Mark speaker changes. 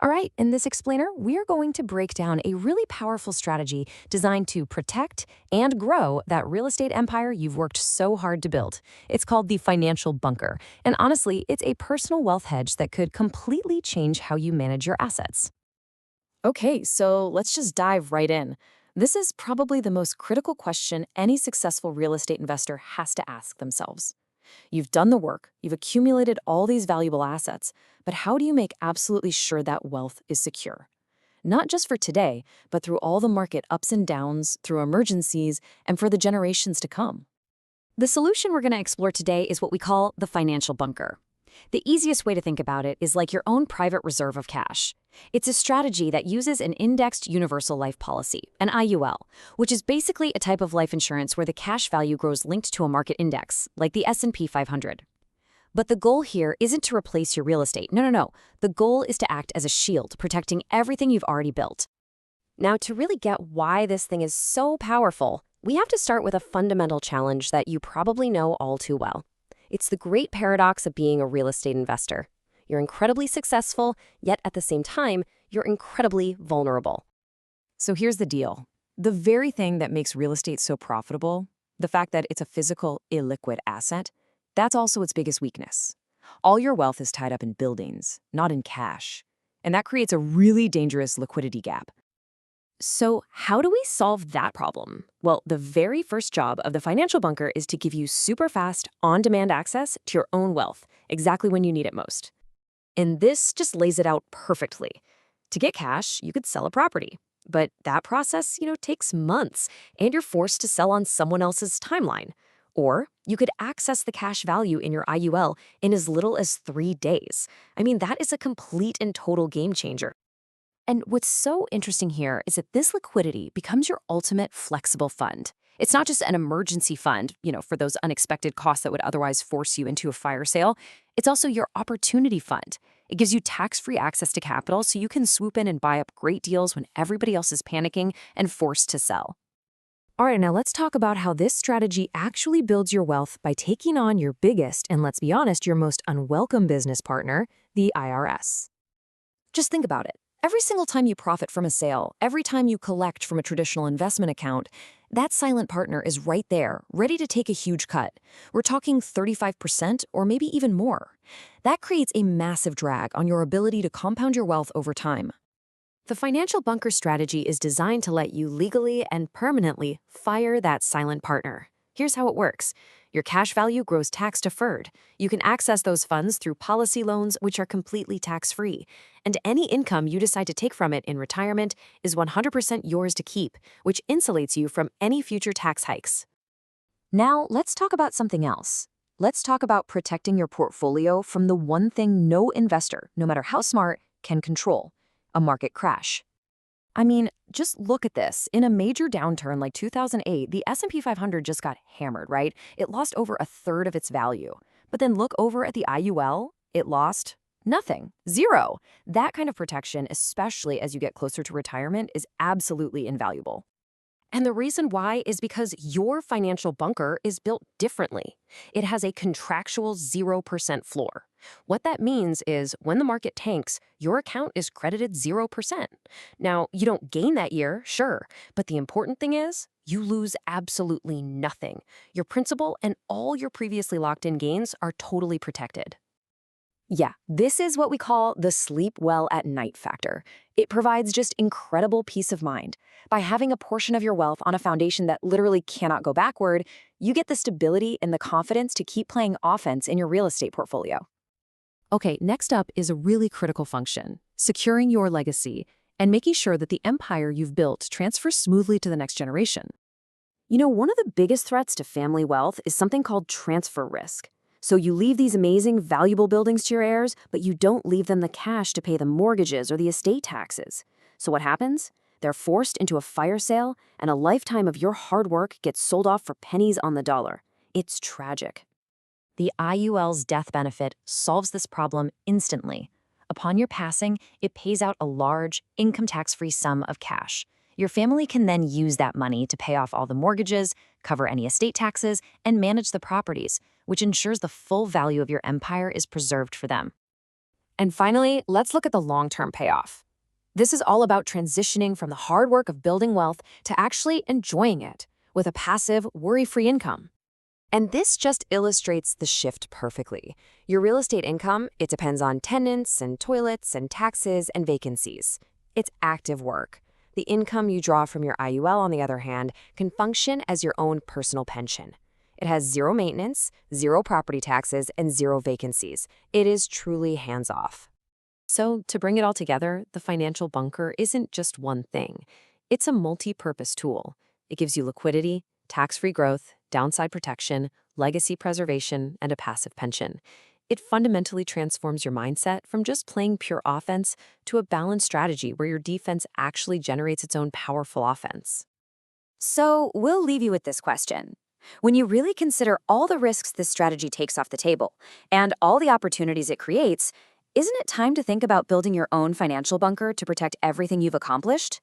Speaker 1: All right, in this explainer, we are going to break down a really powerful strategy designed to protect and grow that real estate empire you've worked so hard to build. It's called the financial bunker, and honestly, it's a personal wealth hedge that could completely change how you manage your assets.
Speaker 2: Okay, so let's just dive right in. This is probably the most critical question any successful real estate investor has to ask themselves. You've done the work, you've accumulated all these valuable assets, but how do you make absolutely sure that wealth is secure? Not just for today, but through all the market ups and downs, through emergencies, and for the generations to come.
Speaker 3: The solution we're going to explore today is what we call the financial bunker. The easiest way to think about it is like your own private reserve of cash. It's a strategy that uses an indexed universal life policy, an IUL, which is basically a type of life insurance where the cash value grows linked to a market index, like the S&P 500. But the goal here isn't to replace your real estate. No. The goal is to act as a shield, protecting everything you've already built.
Speaker 1: Now, to really get why this thing is so powerful, we have to start with a fundamental challenge that you probably know all too well. It's the great paradox of being a real estate investor. You're incredibly successful, yet at the same time, you're incredibly vulnerable.
Speaker 2: So here's the deal. The very thing that makes real estate so profitable, the fact that it's a physical, illiquid asset, that's also its biggest weakness. All your wealth is tied up in buildings, not in cash. And that creates a really dangerous liquidity gap.
Speaker 1: So how do we solve that problem? Well, the very first job of the financial bunker is to give you super fast, on-demand access to your own wealth, exactly when you need it most. And this just lays it out perfectly. To get cash, you could sell a property. But that process, takes months, and you're forced to sell on someone else's timeline. Or you could access the cash value in your IUL in as little as 3 days. I mean, that is a complete and total game changer. And what's so interesting here is that this liquidity becomes your ultimate flexible fund. It's not just an emergency fund, for those unexpected costs that would otherwise force you into a fire sale. It's also your opportunity fund. It gives you tax-free access to capital so you can swoop in and buy up great deals when everybody else is panicking and forced to sell. All right, now let's talk about how this strategy actually builds your wealth by taking on your biggest and, let's be honest, your most unwelcome business partner, the IRS. Just think about it. Every single time you profit from a sale, every time you collect from a traditional investment account, that silent partner is right there, ready to take a huge cut. We're talking 35% or maybe even more. That creates a massive drag on your ability to compound your wealth over time. The financial bunker strategy is designed to let you legally and permanently fire that silent partner. Here's how it works. Your cash value grows tax-deferred. You can access those funds through policy loans, which are completely tax-free. And any income you decide to take from it in retirement is 100% yours to keep, which insulates you from any future tax hikes. Now, let's talk about something else. Let's talk about protecting your portfolio from the one thing no investor, no matter how smart, can control: a market crash. I mean, just look at this. In a major downturn like 2008, the S&P 500 just got hammered, right? It lost over a third of its value. But then look over at the IUL, it lost nothing, zero. That kind of protection, especially as you get closer to retirement, is absolutely invaluable. And the reason why is because your financial bunker is built differently. It has a contractual 0% floor. What that means is when the market tanks, your account is credited 0%. Now, you don't gain that year, sure, but the important thing is you lose absolutely nothing. Your principal and all your previously locked-in gains are totally protected. Yeah, this is what we call the sleep well at night factor. It provides just incredible peace of mind. By having a portion of your wealth on a foundation that literally cannot go backward, you get the stability and the confidence to keep playing offense in your real estate portfolio. Okay, next up is a really critical function: securing your legacy and making sure that the empire you've built transfers smoothly to the next generation. One of the biggest threats to family wealth is something called transfer risk. So you leave these amazing, valuable buildings to your heirs, but you don't leave them the cash to pay the mortgages or the estate taxes. So what happens? They're forced into a fire sale, and a lifetime of your hard work gets sold off for pennies on the dollar. It's tragic. The IUL's death benefit solves this problem instantly. Upon your passing, it pays out a large, income tax-free sum of cash. Your family can then use that money to pay off all the mortgages, cover any estate taxes, and manage the properties, which ensures the full value of your empire is preserved for them. And finally, let's look at the long-term payoff. This is all about transitioning from the hard work of building wealth to actually enjoying it with a passive, worry-free income.
Speaker 3: And this just illustrates the shift perfectly. Your real estate income, it depends on tenants and toilets and taxes and vacancies. It's active work. The income you draw from your IUL, on the other hand, can function as your own personal pension. It has zero maintenance, zero property taxes, and zero vacancies. It is truly hands-off.
Speaker 1: So, to bring it all together, the financial bunker isn't just one thing. It's a multi-purpose tool. It gives you liquidity, tax-free growth, downside protection, legacy preservation, and a passive pension. It fundamentally transforms your mindset from just playing pure offense to a balanced strategy where your defense actually generates its own powerful offense.
Speaker 2: So, we'll leave you with this question. When you really consider all the risks this strategy takes off the table and all the opportunities it creates, isn't it time to think about building your own financial bunker to protect everything you've accomplished?